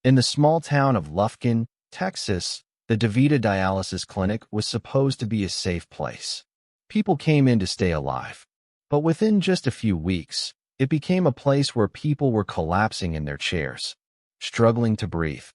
In the small town of Lufkin, Texas, the DaVita dialysis clinic was supposed to be a safe place. People came in to stay alive. But within just a few weeks, it became a place where people were collapsing in their chairs, struggling to breathe,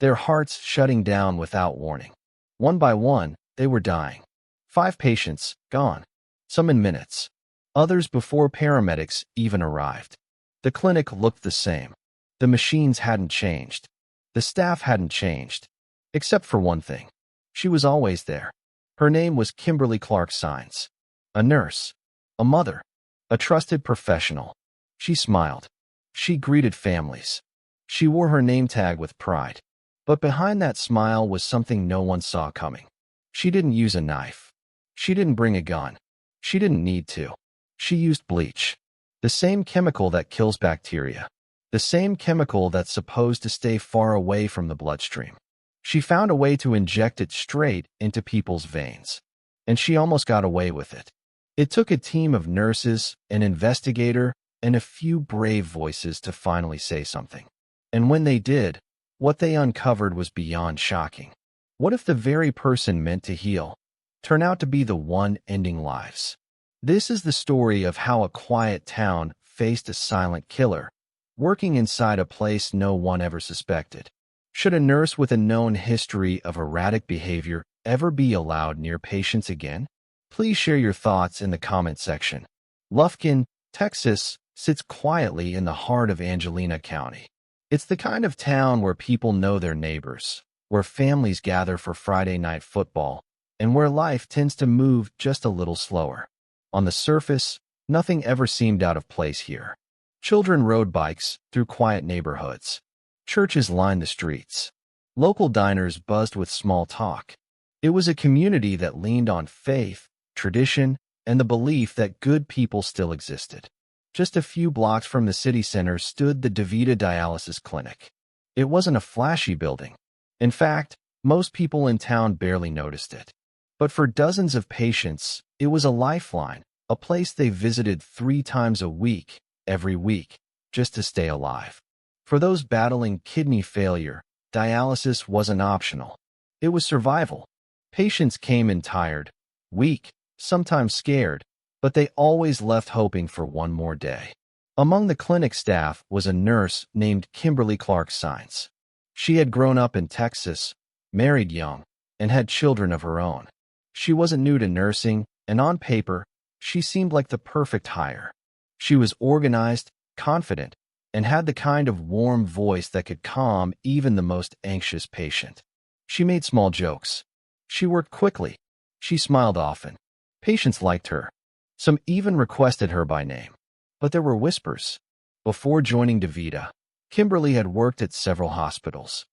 their hearts shutting down without warning. One by one, they were dying. 5 patients, gone. Some in minutes. Others before paramedics even arrived. The clinic looked the same. The machines hadn't changed. The staff hadn't changed. Except for one thing. She was always there. Her name was Kimberly Clark Sines. A nurse. A mother. A trusted professional. She smiled. She greeted families. She wore her name tag with pride. But behind that smile was something no one saw coming. She didn't use a knife. She didn't bring a gun. She didn't need to. She used bleach. The same chemical that kills bacteria. The same chemical that's supposed to stay far away from the bloodstream. She found a way to inject it straight into people's veins. And she almost got away with it. It took a team of nurses, an investigator, and a few brave voices to finally say something. And when they did, what they uncovered was beyond shocking. What if the very person meant to heal turned out to be the one ending lives? This is the story of how a quiet town faced a silent killer, working inside a place no one ever suspected. Should a nurse with a known history of erratic behavior ever be allowed near patients again? Please share your thoughts in the comment section. Lufkin, Texas, sits quietly in the heart of Angelina County. It's the kind of town where people know their neighbors, where families gather for Friday night football, and where life tends to move just a little slower. On the surface, nothing ever seemed out of place here. Children rode bikes through quiet neighborhoods. Churches lined the streets. Local diners buzzed with small talk. It was a community that leaned on faith, tradition, and the belief that good people still existed. Just a few blocks from the city center stood the DaVita dialysis clinic. It wasn't a flashy building. In fact, most people in town barely noticed it. But for dozens of patients, it was a lifeline, a place they visited 3 times a week, every week, just to stay alive. For those battling kidney failure, dialysis wasn't optional. It was survival. Patients came in tired, weak, sometimes scared, but they always left hoping for one more day. Among the clinic staff was a nurse named Kimberly Clark Sines. She had grown up in Texas, married young, and had children of her own. She wasn't new to nursing, and on paper, she seemed like the perfect hire. She was organized, confident, and had the kind of warm voice that could calm even the most anxious patient. She made small jokes. She worked quickly. She smiled often. Patients liked her. Some even requested her by name. But there were whispers. Before joining DaVita, Kimberly had worked at several hospitals.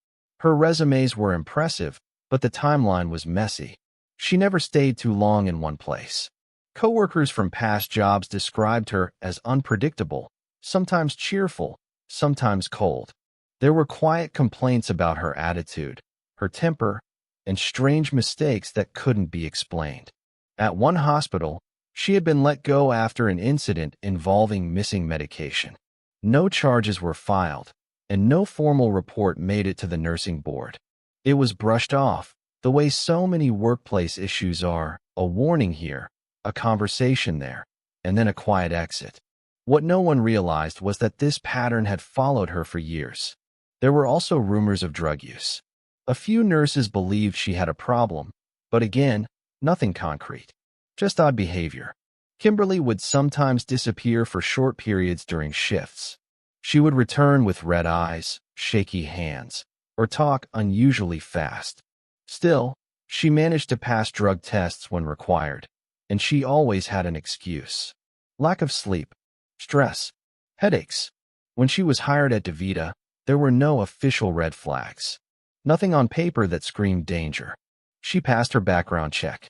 Her resumes were impressive, but the timeline was messy. She never stayed too long in one place. Coworkers from past jobs described her as unpredictable, sometimes cheerful, sometimes cold. There were quiet complaints about her attitude, her temper, and strange mistakes that couldn't be explained. At one hospital, she had been let go after an incident involving missing medication. No charges were filed, and no formal report made it to the nursing board. It was brushed off, the way so many workplace issues are, a warning here, a conversation there, and then a quiet exit. What no one realized was that this pattern had followed her for years. There were also rumors of drug use. A few nurses believed she had a problem, but again, nothing concrete. Just odd behavior. Kimberly would sometimes disappear for short periods during shifts. She would return with red eyes, shaky hands, or talk unusually fast. Still, she managed to pass drug tests when required, and she always had an excuse. Lack of sleep, stress, headaches. When she was hired at DaVita, there were no official red flags. Nothing on paper that screamed danger. She passed her background check.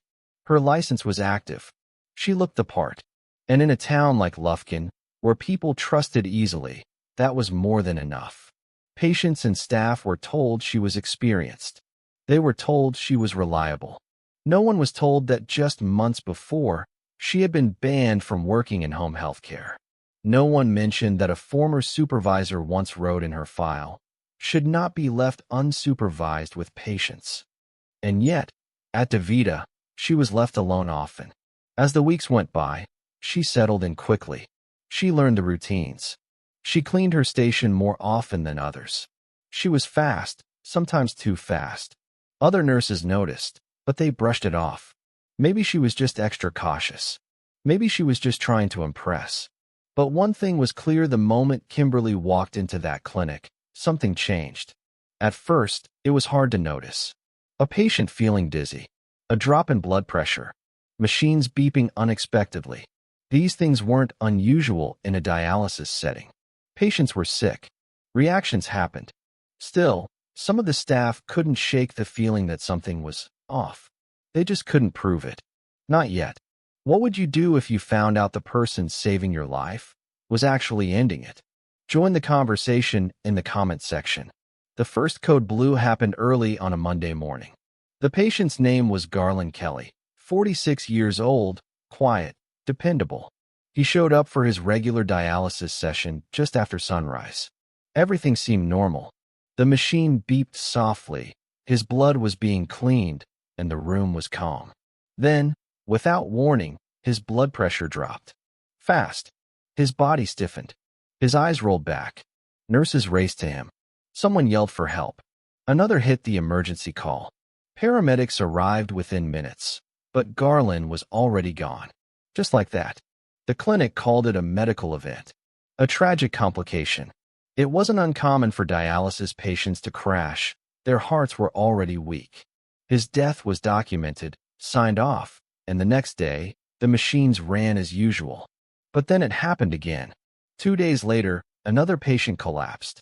Her license was active. She looked the part. And in a town like Lufkin, where people trusted easily, that was more than enough. Patients and staff were told she was experienced. They were told she was reliable. No one was told that just months before, she had been banned from working in home health care. No one mentioned that a former supervisor once wrote in her file, should not be left unsupervised with patients. And yet, at DaVita, she was left alone often. As the weeks went by, she settled in quickly. She learned the routines. She cleaned her station more often than others. She was fast, sometimes too fast. Other nurses noticed, but they brushed it off. Maybe she was just extra cautious. Maybe she was just trying to impress. But one thing was clear the moment Kimberly walked into that clinic, something changed. At first, it was hard to notice. A patient feeling dizzy, a drop in blood pressure, machines beeping unexpectedly. These things weren't unusual in a dialysis setting. Patients were sick. Reactions happened. Still, some of the staff couldn't shake the feeling that something was off. They just couldn't prove it. Not yet. What would you do if you found out the person saving your life was actually ending it? Join the conversation in the comment section. The first code blue happened early on a Monday morning. The patient's name was Garland Kelly, 46 years old, quiet, dependable. He showed up for his regular dialysis session just after sunrise. Everything seemed normal. The machine beeped softly, his blood was being cleaned, and the room was calm. Then, without warning, his blood pressure dropped. Fast. His body stiffened. His eyes rolled back. Nurses raced to him. Someone yelled for help. Another hit the emergency call. Paramedics arrived within minutes, but Garland was already gone. Just like that. The clinic called it a medical event. A tragic complication. It wasn't uncommon for dialysis patients to crash. Their hearts were already weak. His death was documented, signed off, and the next day, the machines ran as usual. But then it happened again. 2 days later, another patient collapsed.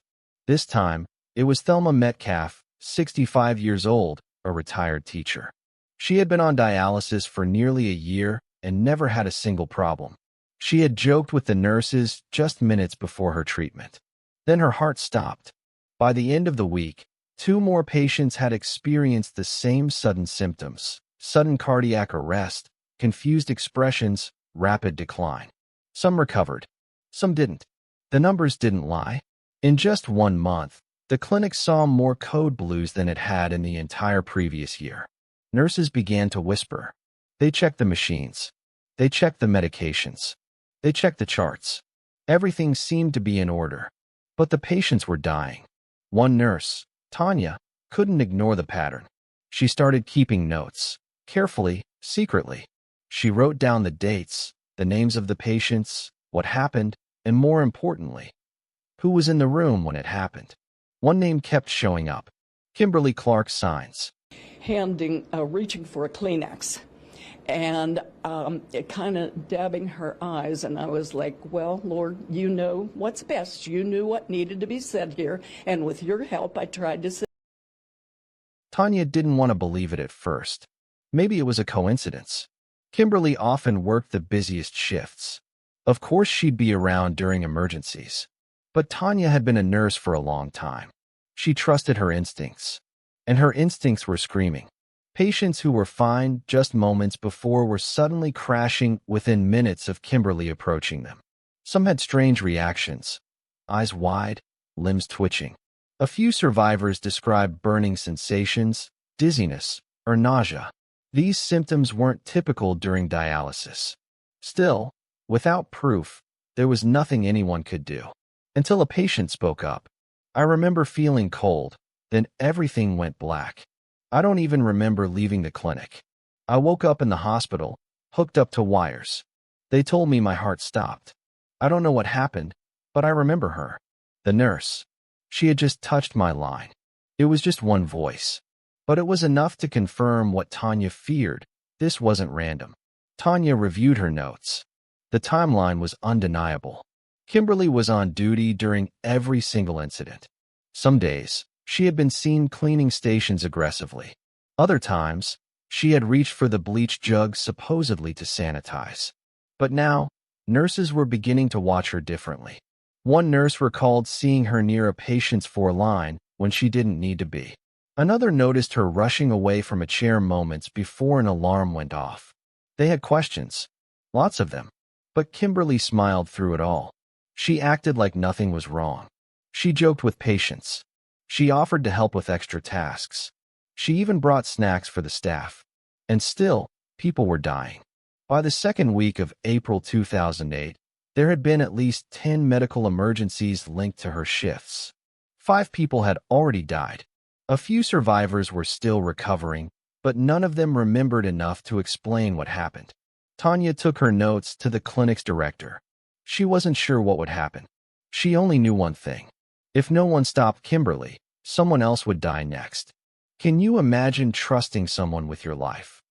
This time, it was Thelma Metcalf, 65 years old, a retired teacher. She had been on dialysis for nearly a year and never had a single problem. She had joked with the nurses just minutes before her treatment. Then her heart stopped. By the end of the week, 2 more patients had experienced the same sudden symptoms: sudden cardiac arrest, confused expressions, rapid decline. Some recovered. Some didn't. The numbers didn't lie. In just 1 month, the clinic saw more code blues than it had in the entire previous year. Nurses began to whisper. They checked the machines. They checked the medications. They checked the charts. Everything seemed to be in order. But the patients were dying. One nurse, Tanya, couldn't ignore the pattern. She started keeping notes, carefully, secretly. She wrote down the dates, the names of the patients, what happened, and more importantly, who was in the room when it happened. One name kept showing up: Kimberly Clark Signs. Reaching for a Kleenex and kind of dabbing her eyes. And I was like, well, Lord, you know what's best. You knew what needed to be said here. And with your help, I tried to say. Tanya didn't want to believe it at first. Maybe it was a coincidence. Kimberly often worked the busiest shifts. Of course she'd be around during emergencies. But Tanya had been a nurse for a long time. She trusted her instincts. And her instincts were screaming. Patients who were fine just moments before were suddenly crashing within minutes of Kimberly approaching them. Some had strange reactions: eyes wide, limbs twitching. A few survivors described burning sensations, dizziness, or nausea. These symptoms weren't typical during dialysis. Still, without proof, there was nothing anyone could do. Until a patient spoke up. I remember feeling cold, then everything went black. I don't even remember leaving the clinic. I woke up in the hospital, hooked up to wires. They told me my heart stopped. I don't know what happened, but I remember her. The nurse. She had just touched my line. It was just one voice. But it was enough to confirm what Tanya feared. This wasn't random. Tanya reviewed her notes. The timeline was undeniable. Kimberly was on duty during every single incident. Some days, she had been seen cleaning stations aggressively. Other times, she had reached for the bleach jug supposedly to sanitize. But now, nurses were beginning to watch her differently. One nurse recalled seeing her near a patient's line when she didn't need to be. Another noticed her rushing away from a chair moments before an alarm went off. They had questions. Lots of them. But Kimberly smiled through it all. She acted like nothing was wrong. She joked with patients. She offered to help with extra tasks. She even brought snacks for the staff. And still, people were dying. By the second week of April 2008, there had been at least 10 medical emergencies linked to her shifts. 5 people had already died. A few survivors were still recovering, but none of them remembered enough to explain what happened. Tanya took her notes to the clinic's director. She wasn't sure what would happen. She only knew one thing. If no one stopped Kimberly, someone else would die next. Can you imagine trusting someone with your life,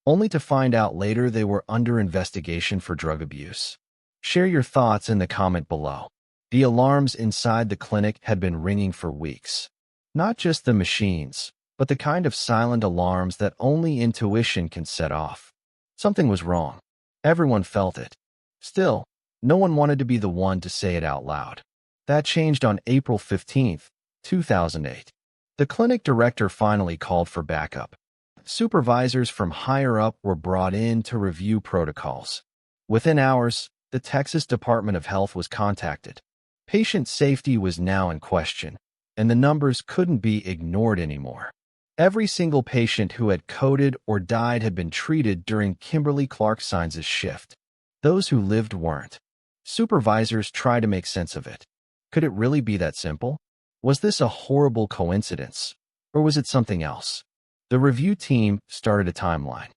only to find out later they were under investigation for drug abuse? Share your thoughts in the comment below. The alarms inside the clinic had been ringing for weeks. Not just the machines, but the kind of silent alarms that only intuition can set off. Something was wrong. Everyone felt it. Still, no one wanted to be the one to say it out loud. That changed on April 15, 2008. The clinic director finally called for backup. Supervisors from higher up were brought in to review protocols. Within hours, the Texas Department of Health was contacted. Patient safety was now in question, and the numbers couldn't be ignored anymore. Every single patient who had coded or died had been treated during Kimberly Clark-Saenz' shift. Those who lived weren't. Supervisors tried to make sense of it. Could it really be that simple? Was this a horrible coincidence, or was it something else? The review team started a timeline.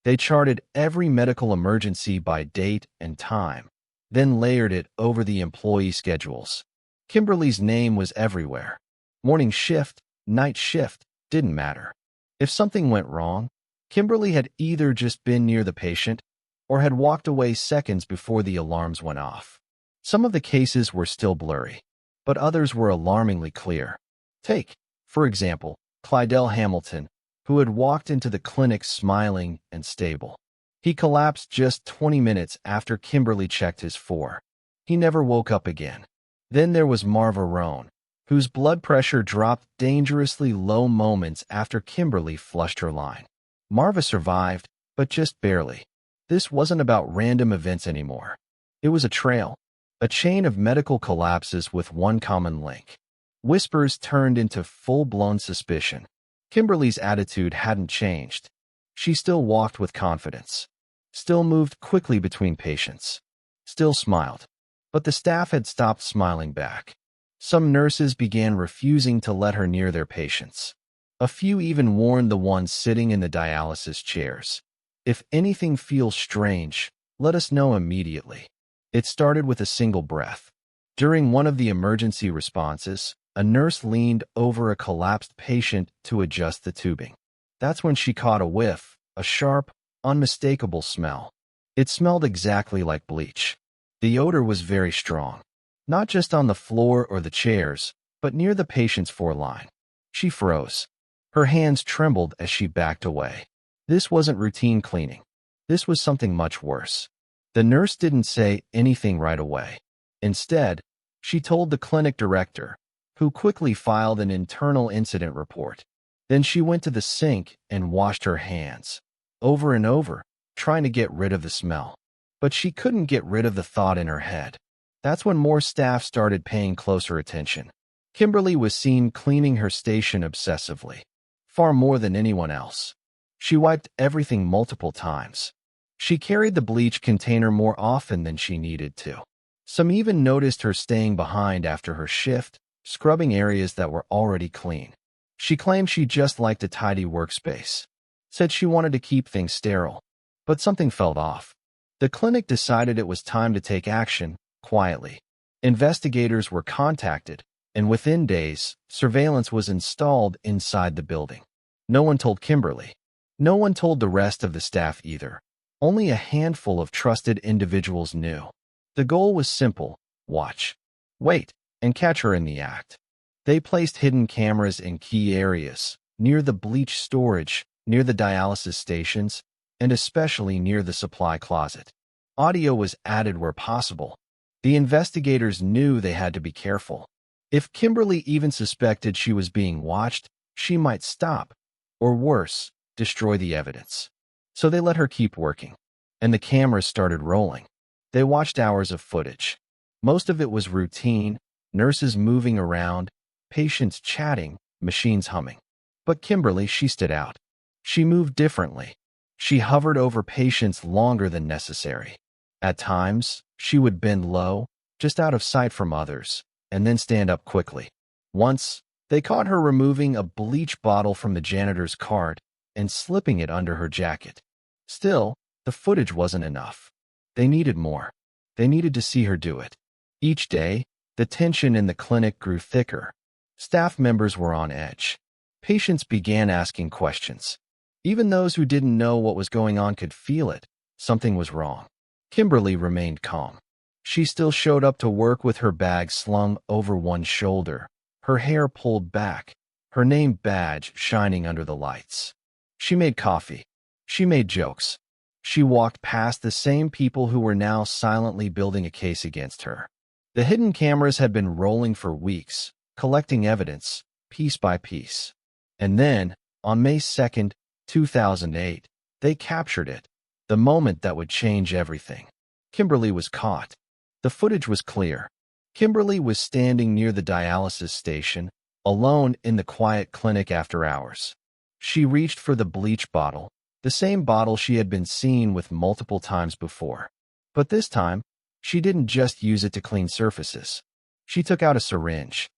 They charted every medical emergency by date and time, then layered it over the employee schedules. Kimberly's name was everywhere. Morning shift, night shift, didn't matter. If something went wrong, Kimberly had either just been near the patient or had walked away seconds before the alarms went off. Some of the cases were still blurry, but others were alarmingly clear. Take, for example, Clydell Hamilton, who had walked into the clinic smiling and stable. He collapsed just 20 minutes after Kimberly checked his 4. He never woke up again. Then there was Marva Roan, whose blood pressure dropped dangerously low moments after Kimberly flushed her line. Marva survived, but just barely. This wasn't about random events anymore. It was a trail, a chain of medical collapses with one common link. Whispers turned into full-blown suspicion. Kimberly's attitude hadn't changed. She still walked with confidence, still moved quickly between patients, still smiled. But the staff had stopped smiling back. Some nurses began refusing to let her near their patients. A few even warned the ones sitting in the dialysis chairs. If anything feels strange, let us know immediately. It started with a single breath. During one of the emergency responses, a nurse leaned over a collapsed patient to adjust the tubing. That's when she caught a whiff, a sharp, unmistakable smell. It smelled exactly like bleach. The odor was very strong, not just on the floor or the chairs, but near the patient's foreline. She froze. Her hands trembled as she backed away. This wasn't routine cleaning. This was something much worse. The nurse didn't say anything right away. Instead, she told the clinic director, who quickly filed an internal incident report. Then she went to the sink and washed her hands, over and over, trying to get rid of the smell. But she couldn't get rid of the thought in her head. That's when more staff started paying closer attention. Kimberly was seen cleaning her station obsessively, far more than anyone else. She wiped everything multiple times. She carried the bleach container more often than she needed to. Some even noticed her staying behind after her shift, scrubbing areas that were already clean. She claimed she just liked a tidy workspace, said she wanted to keep things sterile, but something felt off. The clinic decided it was time to take action, quietly. Investigators were contacted, and within days, surveillance was installed inside the building. No one told Kimberly. No one told the rest of the staff either. Only a handful of trusted individuals knew. The goal was simple: watch, wait, and catch her in the act. They placed hidden cameras in key areas, near the bleach storage, near the dialysis stations, and especially near the supply closet. Audio was added where possible. The investigators knew they had to be careful. If Kimberly even suspected she was being watched, she might stop, or worse, destroy the evidence. So they let her keep working, and the cameras started rolling. They watched hours of footage. Most of it was routine, nurses moving around, patients chatting, machines humming. But Kimberly, she stood out. She moved differently. She hovered over patients longer than necessary. At times, she would bend low, just out of sight from others, and then stand up quickly. Once, they caught her removing a bleach bottle from the janitor's cart and slipping it under her jacket. Still, the footage wasn't enough. They needed more. They needed to see her do it. Each day, the tension in the clinic grew thicker. Staff members were on edge. Patients began asking questions. Even those who didn't know what was going on could feel it. Something was wrong. Kimberly remained calm. She still showed up to work with her bag slung over one shoulder, her hair pulled back, her name badge shining under the lights. She made coffee. She made jokes. She walked past the same people who were now silently building a case against her. The hidden cameras had been rolling for weeks, collecting evidence, piece by piece. And then, on May 2nd, 2008, they captured it, the moment that would change everything. Kimberly was caught. The footage was clear. Kimberly was standing near the dialysis station, alone in the quiet clinic after hours. She reached for the bleach bottle, the same bottle she had been seen with multiple times before. But this time, she didn't just use it to clean surfaces. She took out a syringe.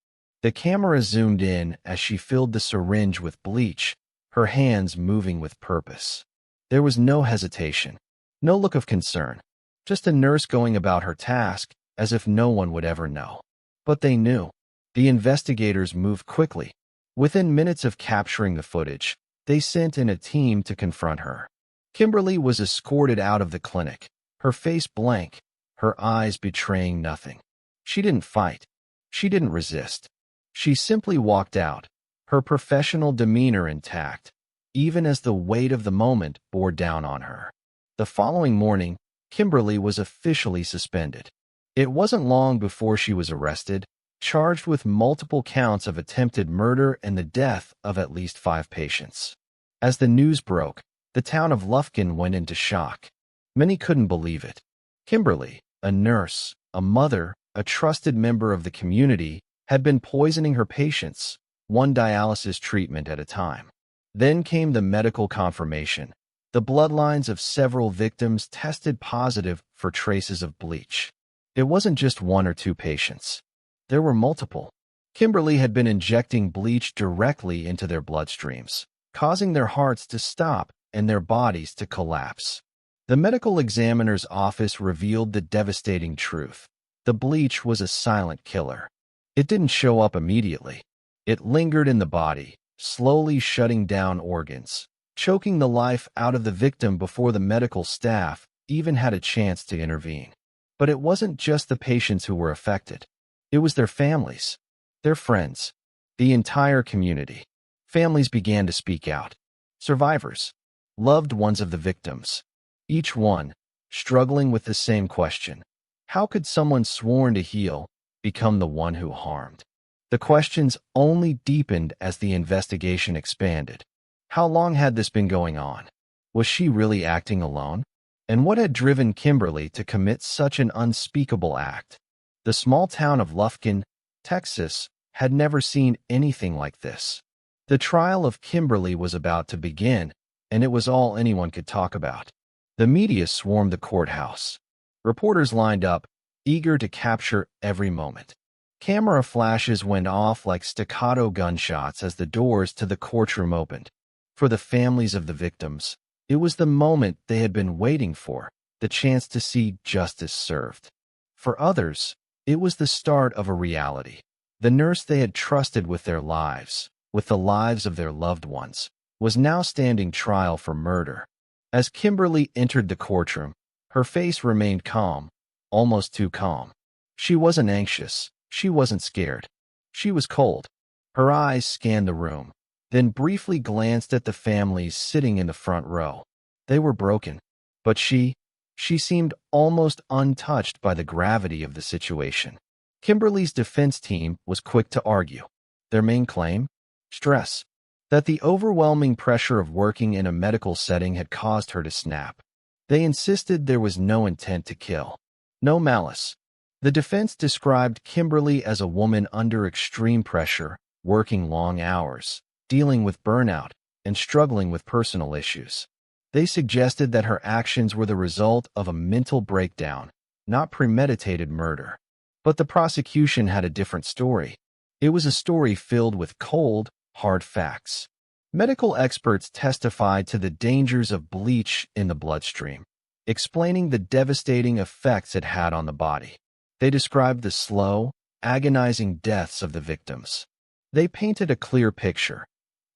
The camera zoomed in as she filled the syringe with bleach, her hands moving with purpose. There was no hesitation, no look of concern, just a nurse going about her task as if no one would ever know. But they knew. The investigators moved quickly. Within minutes of capturing the footage, they sent in a team to confront her. Kimberly was escorted out of the clinic, her face blank, her eyes betraying nothing. She didn't fight. She didn't resist. She simply walked out, her professional demeanor intact, even as the weight of the moment bore down on her. The following morning, Kimberly was officially suspended. It wasn't long before she was arrested, charged with multiple counts of attempted murder and the death of at least 5 patients. As the news broke, the town of Lufkin went into shock. Many couldn't believe it. Kimberly, a nurse, a mother, a trusted member of the community, had been poisoning her patients, one dialysis treatment at a time. Then came the medical confirmation. The bloodlines of several victims tested positive for traces of bleach. It wasn't just 1 or 2 patients. There were multiple. Kimberly had been injecting bleach directly into their bloodstreams, causing their hearts to stop and their bodies to collapse. The medical examiner's office revealed the devastating truth. The bleach was a silent killer. It didn't show up immediately. It lingered in the body, slowly shutting down organs, choking the life out of the victim before the medical staff even had a chance to intervene. But it wasn't just the patients who were affected. It was their families, their friends, the entire community. Families began to speak out. Survivors, loved ones of the victims, each one struggling with the same question. How could someone sworn to heal become the one who harmed? The questions only deepened as the investigation expanded. How long had this been going on? Was she really acting alone? And what had driven Kimberly to commit such an unspeakable act? The small town of Lufkin, Texas, had never seen anything like this. The trial of Kimberly was about to begin, and it was all anyone could talk about. The media swarmed the courthouse. Reporters lined up, eager to capture every moment. Camera flashes went off like staccato gunshots as the doors to the courtroom opened. For the families of the victims, it was the moment they had been waiting for, the chance to see justice served. For others, it was the start of a reality. The nurse they had trusted with their lives, with the lives of their loved ones, was now standing trial for murder. As Kimberly entered the courtroom, her face remained calm, almost too calm. She wasn't anxious. She wasn't scared. She was cold. Her eyes scanned the room, then briefly glanced at the families sitting in the front row. They were broken, but she seemed almost untouched by the gravity of the situation. Kimberly's defense team was quick to argue. Their main claim? Stress. That the overwhelming pressure of working in a medical setting had caused her to snap. They insisted there was no intent to kill. No malice. The defense described Kimberly as a woman under extreme pressure, working long hours, dealing with burnout, and struggling with personal issues. They suggested that her actions were the result of a mental breakdown, not premeditated murder. But the prosecution had a different story. It was a story filled with cold, hard facts. Medical experts testified to the dangers of bleach in the bloodstream, explaining the devastating effects it had on the body. They described the slow, agonizing deaths of the victims. They painted a clear picture.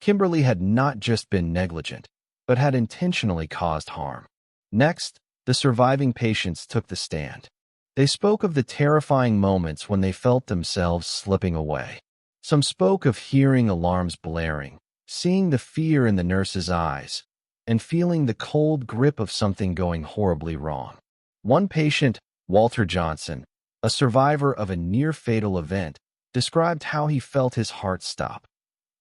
Kimberly had not just been negligent, but had intentionally caused harm. Next, the surviving patients took the stand. They spoke of the terrifying moments when they felt themselves slipping away. Some spoke of hearing alarms blaring, seeing the fear in the nurse's eyes, and feeling the cold grip of something going horribly wrong. One patient, Walter Johnson, a survivor of a near-fatal event, described how he felt his heart stop,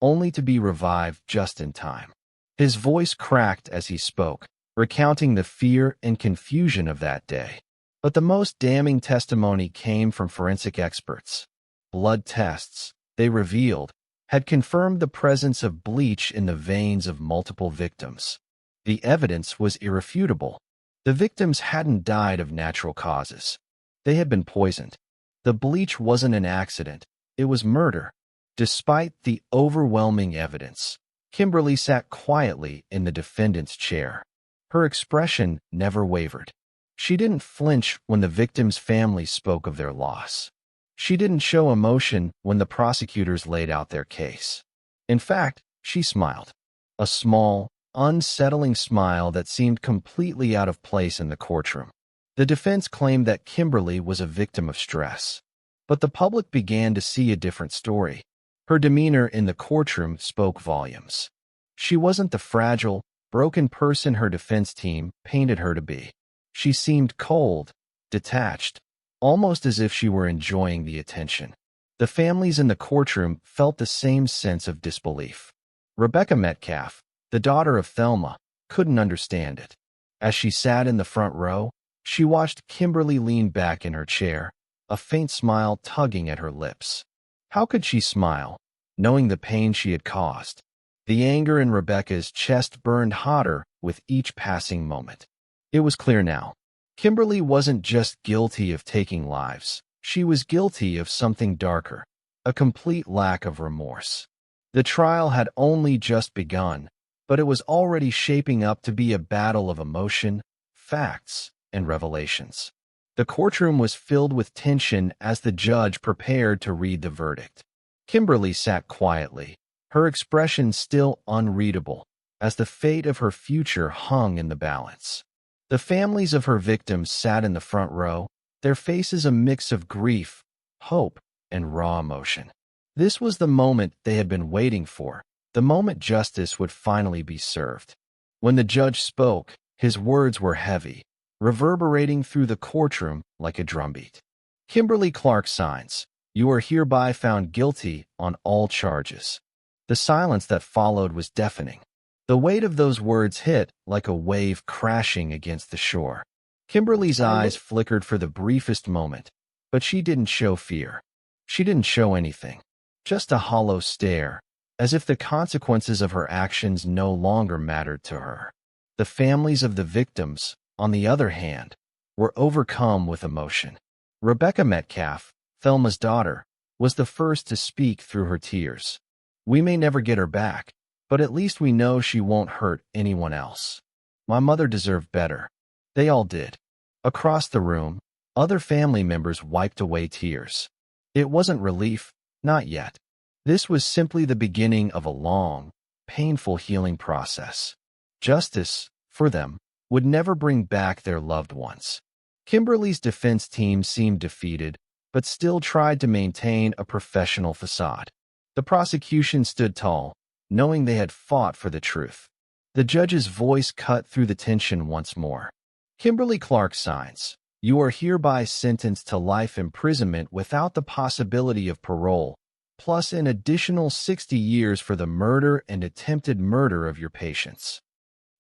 only to be revived just in time. His voice cracked as he spoke, recounting the fear and confusion of that day. But the most damning testimony came from forensic experts. Blood tests, they revealed, had confirmed the presence of bleach in the veins of multiple victims. The evidence was irrefutable. The victims hadn't died of natural causes. They had been poisoned. The bleach wasn't an accident. It was murder. Despite the overwhelming evidence, Kimberly sat quietly in the defendant's chair. Her expression never wavered. She didn't flinch when the victims' families spoke of their loss. She didn't show emotion when the prosecutors laid out their case. In fact, she smiled. A small, unsettling smile that seemed completely out of place in the courtroom. The defense claimed that Kimberly was a victim of stress. But the public began to see a different story. Her demeanor in the courtroom spoke volumes. She wasn't the fragile, broken person her defense team painted her to be. She seemed cold, detached, almost as if she were enjoying the attention. The families in the courtroom felt the same sense of disbelief. Rebecca Metcalf, the daughter of Thelma, couldn't understand it. As she sat in the front row, she watched Kimberly lean back in her chair, a faint smile tugging at her lips. How could she smile, knowing the pain she had caused? The anger in Rebecca's chest burned hotter with each passing moment. It was clear now. Kimberly wasn't just guilty of taking lives. She was guilty of something darker, a complete lack of remorse. The trial had only just begun, but it was already shaping up to be a battle of emotion, facts, and revelations. The courtroom was filled with tension as the judge prepared to read the verdict. Kimberly sat quietly, her expression still unreadable, as the fate of her future hung in the balance. The families of her victims sat in the front row, their faces a mix of grief, hope, and raw emotion. This was the moment they had been waiting for, the moment justice would finally be served. When the judge spoke, his words were heavy, reverberating through the courtroom like a drumbeat. Kimberly Clark Sines, you are hereby found guilty on all charges. The silence that followed was deafening. The weight of those words hit like a wave crashing against the shore. Kimberly's eyes flickered for the briefest moment, but she didn't show fear. She didn't show anything, just a hollow stare, as if the consequences of her actions no longer mattered to her. The families of the victims, on the other hand, were overcome with emotion. Rebecca Metcalf, Thelma's daughter, was the first to speak through her tears. We may never get her back, but at least we know she won't hurt anyone else. My mother deserved better. They all did. Across the room, other family members wiped away tears. It wasn't relief, not yet. This was simply the beginning of a long, painful healing process. Justice, for them, would never bring back their loved ones. Kimberly's defense team seemed defeated, but still tried to maintain a professional facade. The prosecution stood tall, knowing they had fought for the truth. The judge's voice cut through the tension once more. Kimberly Clark Sines, you are hereby sentenced to life imprisonment without the possibility of parole, plus an additional 60 years for the murder and attempted murder of your patients.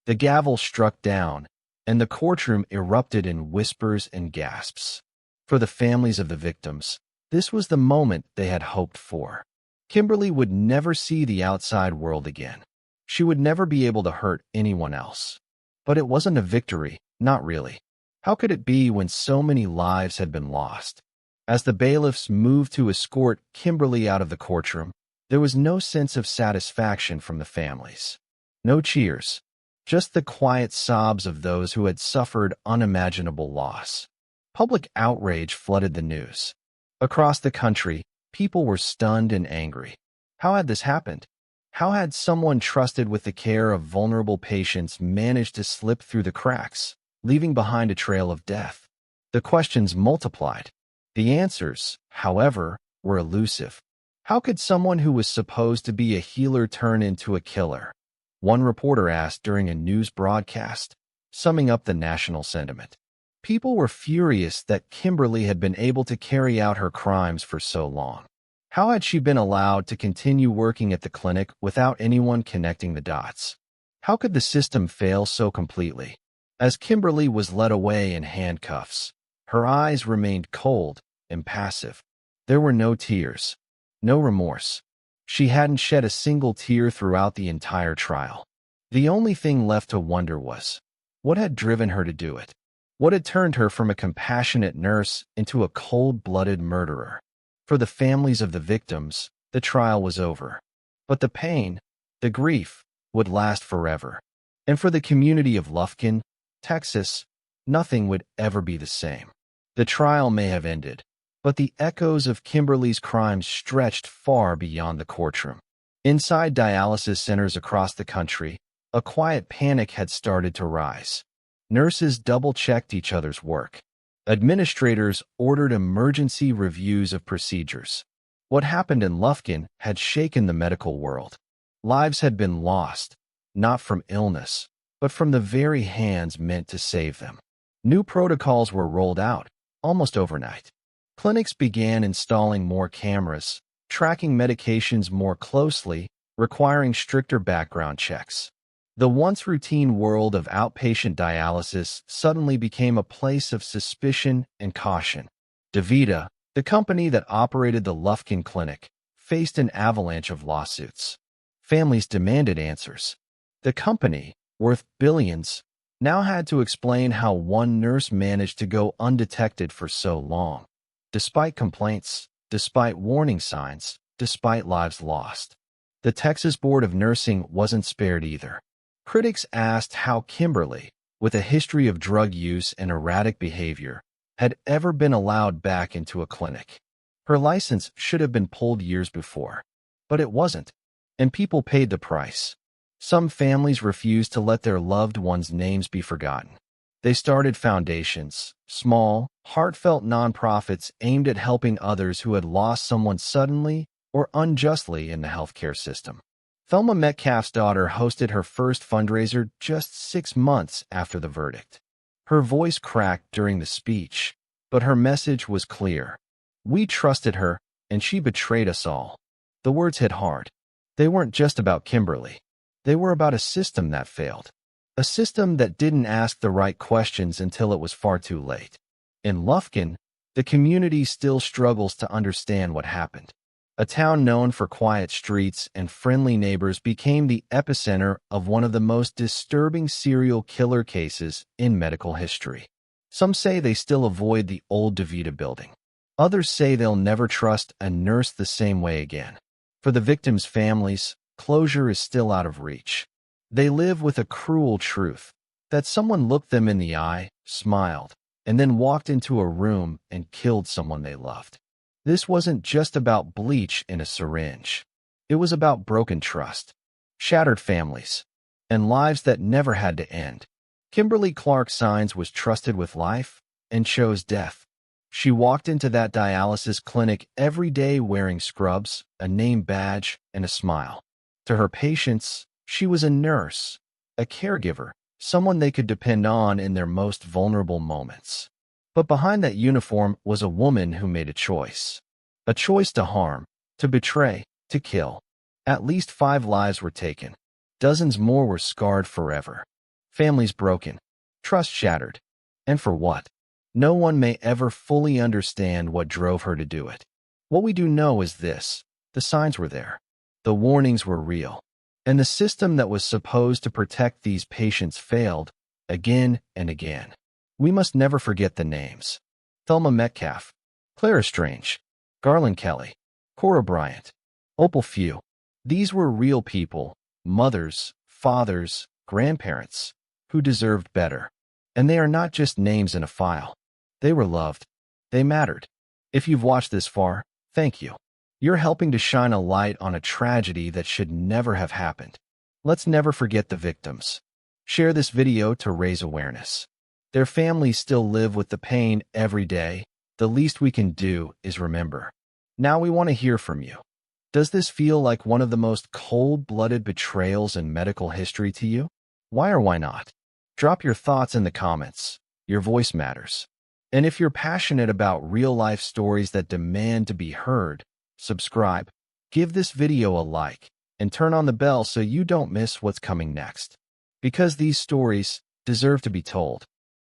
The gavel struck down, and the courtroom erupted in whispers and gasps. For the families of the victims, this was the moment they had hoped for. Kimberly would never see the outside world again. She would never be able to hurt anyone else. But it wasn't a victory, not really. How could it be when so many lives had been lost? As the bailiffs moved to escort Kimberly out of the courtroom, there was no sense of satisfaction from the families. No cheers, just the quiet sobs of those who had suffered unimaginable loss. Public outrage flooded the news. Across the country, people were stunned and angry. How had this happened? How had someone trusted with the care of vulnerable patients managed to slip through the cracks, leaving behind a trail of death? The questions multiplied. The answers, however, were elusive. How could someone who was supposed to be a healer turn into a killer? One reporter asked during a news broadcast, summing up the national sentiment. People were furious that Kimberly had been able to carry out her crimes for so long. How had she been allowed to continue working at the clinic without anyone connecting the dots? How could the system fail so completely? As Kimberly was led away in handcuffs, her eyes remained cold, impassive. There were no tears, no remorse. She hadn't shed a single tear throughout the entire trial. The only thing left to wonder was, what had driven her to do it? What had turned her from a compassionate nurse into a cold-blooded murderer? For the families of the victims, the trial was over. But the pain, the grief, would last forever. And for the community of Lufkin, Texas, nothing would ever be the same. The trial may have ended, but the echoes of Kimberly's crimes stretched far beyond the courtroom. Inside dialysis centers across the country, a quiet panic had started to rise. Nurses double-checked each other's work. Administrators ordered emergency reviews of procedures. What happened in Lufkin had shaken the medical world. Lives had been lost, not from illness, but from the very hands meant to save them. New protocols were rolled out, almost overnight. Clinics began installing more cameras, tracking medications more closely, requiring stricter background checks. The once routine world of outpatient dialysis suddenly became a place of suspicion and caution. DaVita, the company that operated the Lufkin Clinic, faced an avalanche of lawsuits. Families demanded answers. The company, worth billions, now had to explain how one nurse managed to go undetected for so long. Despite complaints, despite warning signs, despite lives lost, the Texas Board of Nursing wasn't spared either. Critics asked how Kimberly, with a history of drug use and erratic behavior, had ever been allowed back into a clinic. Her license should have been pulled years before. But it wasn't, and people paid the price. Some families refused to let their loved ones' names be forgotten. They started foundations, small, heartfelt nonprofits aimed at helping others who had lost someone suddenly or unjustly in the healthcare system. Thelma Metcalf's daughter hosted her first fundraiser just 6 months after the verdict. Her voice cracked during the speech, but her message was clear. We trusted her, and she betrayed us all. The words hit hard. They weren't just about Kimberly. They were about a system that failed. A system that didn't ask the right questions until it was far too late. In Lufkin, the community still struggles to understand what happened. A town known for quiet streets and friendly neighbors became the epicenter of one of the most disturbing serial killer cases in medical history. Some say they still avoid the old DaVita building. Others say they'll never trust a nurse the same way again. For the victims' families, closure is still out of reach. They live with a cruel truth that someone looked them in the eye, smiled, and then walked into a room and killed someone they loved. This wasn't just about bleach in a syringe. It was about broken trust, shattered families, and lives that never had to end. Kimberly Clark Sines was trusted with life and chose death. She walked into that dialysis clinic every day wearing scrubs, a name badge, and a smile. To her patients, she was a nurse, a caregiver, someone they could depend on in their most vulnerable moments. But behind that uniform was a woman who made a choice. A choice to harm, to betray, to kill. At least 5 lives were taken. Dozens more were scarred forever. Families broken. Trust shattered. And for what? No one may ever fully understand what drove her to do it. What we do know is this: the signs were there. The warnings were real. And the system that was supposed to protect these patients failed again and again. We must never forget the names: Thelma Metcalf, Clara Strange, Garland Kelly, Cora Bryant, Opal Few. These were real people, mothers, fathers, grandparents, who deserved better. And they are not just names in a file. They were loved. They mattered. If you've watched this far, thank you. You're helping to shine a light on a tragedy that should never have happened. Let's never forget the victims. Share this video to raise awareness. Their families still live with the pain every day. The least we can do is remember. Now we want to hear from you. Does this feel like one of the most cold-blooded betrayals in medical history to you? Why or why not? Drop your thoughts in the comments. Your voice matters. And if you're passionate about real-life stories that demand to be heard, subscribe, give this video a like, and turn on the bell so you don't miss what's coming next. Because these stories deserve to be told.